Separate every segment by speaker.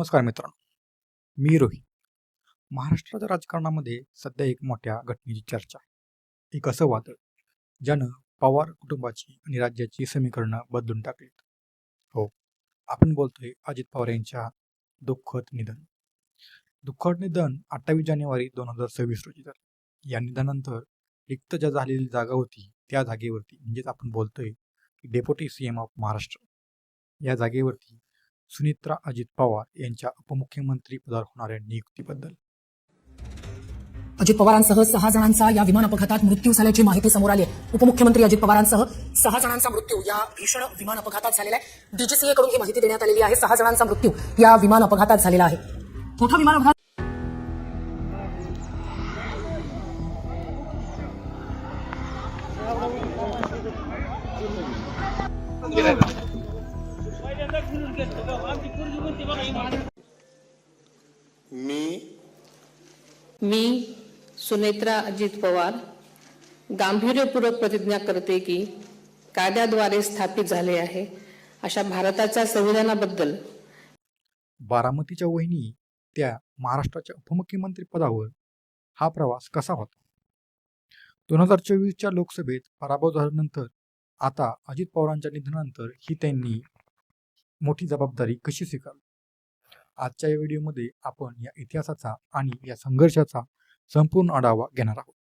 Speaker 1: नमस्कार मित्रांनो, मी रोहित. महाराष्ट्राच्या राजकारणामध्ये सध्या एक मोठ्या घटनेची चर्चा आहे. एक असं वादळ ज्यानं पवार कुटुंबाची आणि राज्याची समीकरणं बदलून टाकलीत. हो, आपण बोलतोय अजित पवार यांच्या दुःखद निधन. दुःखद निधन 28 जानेवारी 2026 रोजी झालं. या निधनानंतर रिक्त ज्या झालेली जागा होती त्या जागेवरती म्हणजेच आपण बोलतोय की डेप्युटी सीएम ऑफ महाराष्ट्र या जागेवरती सुनित्रा अजित पवार यांच्या उपमुख्यमंत्री पदावर होणाऱ्या नियुक्तीबद्दल.
Speaker 2: अजित पवारांसह 6 जणांचा या विमान अपघातात मृत्यू झाल्याची माहिती समोर आली आहे. उपमुख्यमंत्री अजित पवारांसह 6 जणांचा मृत्यू या भीषण विमान अपघातात झालेला आहे. डीजीसीए कडून ही माहिती देण्यात आलेली आहे. 6 जणांचा मृत्यू या विमान अपघातात झालेला आहे. मोठा विमान अपघात.
Speaker 3: मी सुनेत्रा अजित पवार गांभीर्यपूर्वक प्रतिज्ञा करते की कायद्याद्वारे स्थापित झाले आहे अशा भारताच्या संविधानाबद्दल.
Speaker 1: बारामतीच्या वहिनी त्या महाराष्ट्राच्या उपमुख्यमंत्री पदावर हा प्रवास कसा होता? 2024च्या लोकसभेत पराभव झाल्यानंतर आता अजित पवारांच्या निधनानंतर ही त्यांनी मोठी जबाबदारी कशी स्वीकारली? आजच्या या व्हिडिओमध्ये आपण या इतिहासाचा आणि या संघर्षाचा संपूर्ण आढावा घेणार आहोत.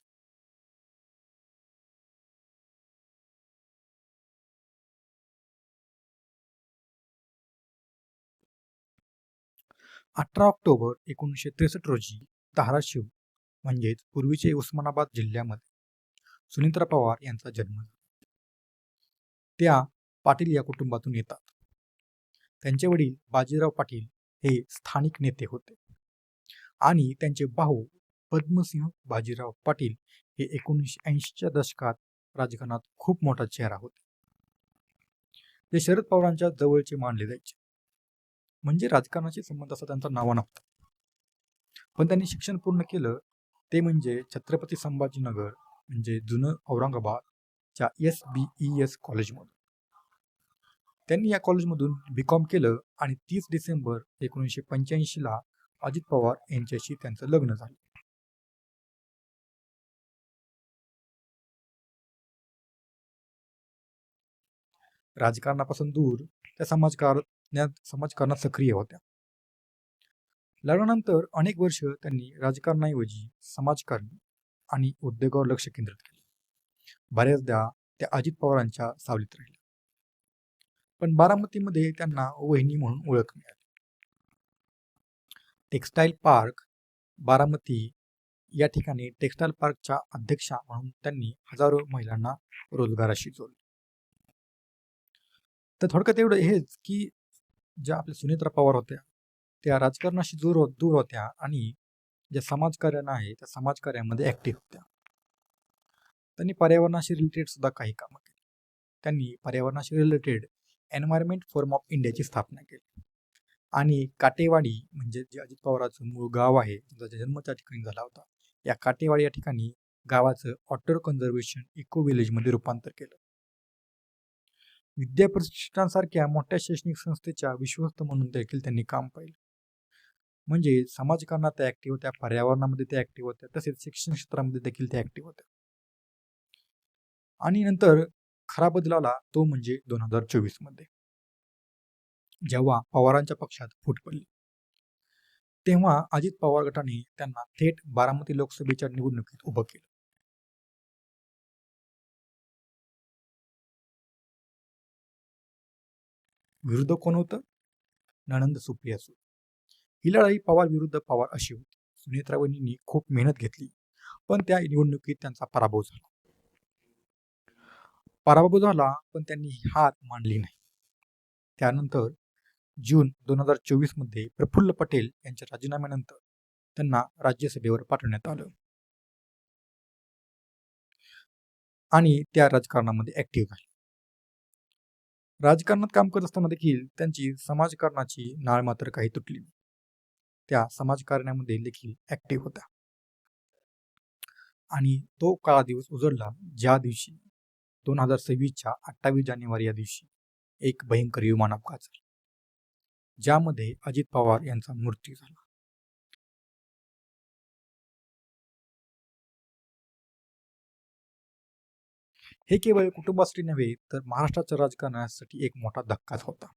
Speaker 1: ऑक्टोबर 1963 रोजी धाराशिव म्हणजेच पूर्वीचे उस्मानाबाद जिल्ह्यामध्ये सुनित्रा पवार यांचा जन्म झाला. त्या पाटील या कुटुंबातून येतात. त्यांचे वडील बाजीराव पाटील हे स्थानिक नेते होते आणि त्यांचे भाऊ पद्मसिंह बाजीराव पाटील हे 1980च्या दशकात राजकारणात खूप मोठा चेहरा होते. ते शरद पवारांच्या जवळचे मानले जायचे. म्हणजे राजकारणाशी संबंध असा त्यांचा नावा नव्हता. पण त्यांनी शिक्षण पूर्ण केलं ते म्हणजे छत्रपती संभाजीनगर म्हणजे जुनं औरंगाबादच्या SBES कॉलेजमधून. त्यांनी या कॉलेजमधून BCom केलं आणि 30 डिसेंबर 1985 अजित पवार यांच्याशी त्यांचं लग्न झालं. राजकारणापासून दूर त्या समाजकारणात सक्रिय होत्या. लग्नानंतर अनेक वर्ष त्यांनी राजकारणाऐवजी समाजकारणी आणि उद्योगावर लक्ष केंद्रित केले. बऱ्याचदा त्या अजित पवारांच्या सावलीत राहिल्या. पण बारामतीमध्ये त्यांना वहिनी म्हणून ओळख मिळाली. टेक्स्टाईल पार्क बारामती या ठिकाणी टेक्स्टाईल पार्कच्या अध्यक्षा म्हणून त्यांनी हजारो महिलांना रोजगाराशी जोडले. तर थोडक्यात एवढं हेच की ज्या आपल्या सुनेत्रा पवार होत्या त्या राजकारणाशी दूर होत्या आणि ज्या समाजकार्यानं आहे त्या समाजकार्यामध्ये ऍक्टिव्ह होत्या. त्यांनी पर्यावरणाशी रिलेटेड सुद्धा काही कामं केली. त्यांनी पर्यावरणाशी रिलेटेड एन्व्हायरमेंट फोरम ऑफ इंडियाची स्थापना केली आणि काटेवाडी म्हणजे जे अजित पवारांचं मूळ गाव आहे ज्याचा जन्म त्या ठिकाणी झाला होता, या काटेवाडी या ठिकाणी गावाचं वॉटर कन्झर्वेशन इको विलेजमध्ये रूपांतर केलं. विद्याप्रतिष्ठानसारख्या मोठ्या शैक्षणिक संस्थेच्या विश्वस्त म्हणून देखील त्यांनी काम पाहिलं. म्हणजे समाजकारणात त्या ऍक्टिव्ह होत्या, पर्यावरणामध्ये त्या ऍक्टिव्ह होत्या, तसेच शिक्षण क्षेत्रामध्ये देखील त्या ऍक्टिव्ह होत्या. आणि नंतर खरा बदल आला तो म्हणजे 2024 मध्ये जेव्हा पवारांच्या पक्षात फूट पडली. तेव्हा अजित पवार गटाने त्यांना थेट बारामती लोकसभेच्या निवडणुकीत उभं केलं. विरुद्ध कोण होतं? नणंद सुप्रिया सुळे. ही लढाई पवार विरुद्ध पवार अशी होती. सुनेत्रा वहिनींनी खूप मेहनत घेतली पण त्या निवडणुकीत त्यांचा पराभव झाला. पण त्यांनी हार मानली नाही. त्यानंतर जून 2024 मध्ये प्रफुल्ल पटेल यांच्या राजीनाम्यानंतर त्यांना राज्यसभेवर पाठवण्यात आलं आणि त्या राजकारणामध्ये ऍक्टिव्ह झाले. राजकारणात काम करत असताना देखील त्यांची समाजकारणाची नाळ मात्र काही तुटली. त्या समाजकारणामध्ये देखील ऍक्टिव्ह होत्या. आणि तो काळा दिवस उजळला ज्या दिवशी 2026च्या 28 जानेवारी या दिवशी एक भयंकर विमान अपघात झाला. ज्यामध्ये अजित पवार यांचा मृत्यू झाला. हे केवळ कुटुंबासाठी नव्हे तर महाराष्ट्राच्या राजकारणासाठी एक मोठा धक्काच होता.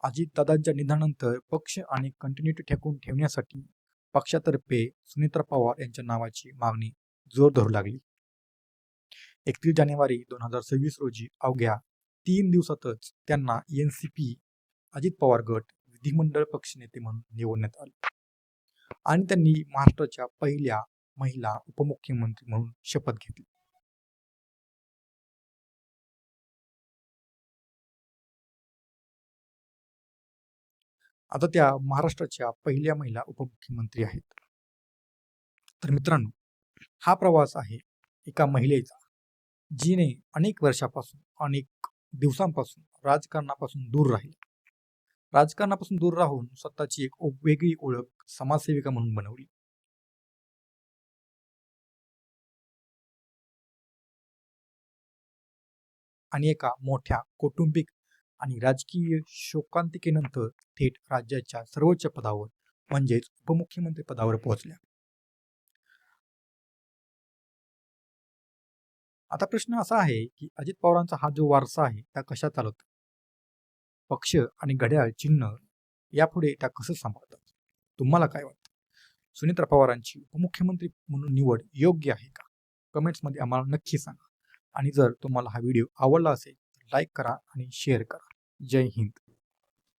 Speaker 1: अजितदादांच्या निधनानंतर पक्ष आणि कंटिन्युटी ठेवून ठेवण्यासाठी पक्षातर्फे सुनेत्रा पवार यांच्या नावाची मागणी जोर धरू लागली. 31 जानेवारी 2026 रोजी अवघ्या 3 दिवसातच त्यांना एनसीपी अजित पवार गट विधिमंडळ पक्षनेते म्हणून निवडण्यात आले आणि त्यांनी महाराष्ट्राच्या पहिल्या महिला उपमुख्यमंत्री म्हणून शपथ घेतली. आता त्या महाराष्ट्राच्या पहिल्या महिला उपमुख्यमंत्री आहेत. तर मित्रांनो, हा प्रवास आहे एका महिलेचा, जिने अनेक वर्षापासून अनेक दिवसांपासून राजकारणापासून दूर राहिली. राजकारणापासून दूर राहून स्वतःची एक वेगळी ओळख समाजसेविका म्हणून बनवली. आणि एका मोठ्या कौटुंबिक आणि राजकीय शोकांतिकेनंतर थेट राज्याच्या सर्वोच्च पदावर म्हणजेच उपमुख्यमंत्री पदावर पोहोचल्या. आता प्रश्न असा आहे की अजित पवारांचा हा जो वारसा आहे त्या कशा चालवतात? पक्ष आणि घड्याळ चिन्ह यापुढे त्या कसं सांभाळतात? तुम्हाला काय वाटतं? सुनेत्रा पवारांची उपमुख्यमंत्री म्हणून निवड योग्य आहे का? कमेंट्समध्ये आम्हाला नक्की सांगा. आणि जर तुम्हाला हा व्हिडिओ आवडला असेल तर लाईक करा आणि शेअर करा. जय हिंद.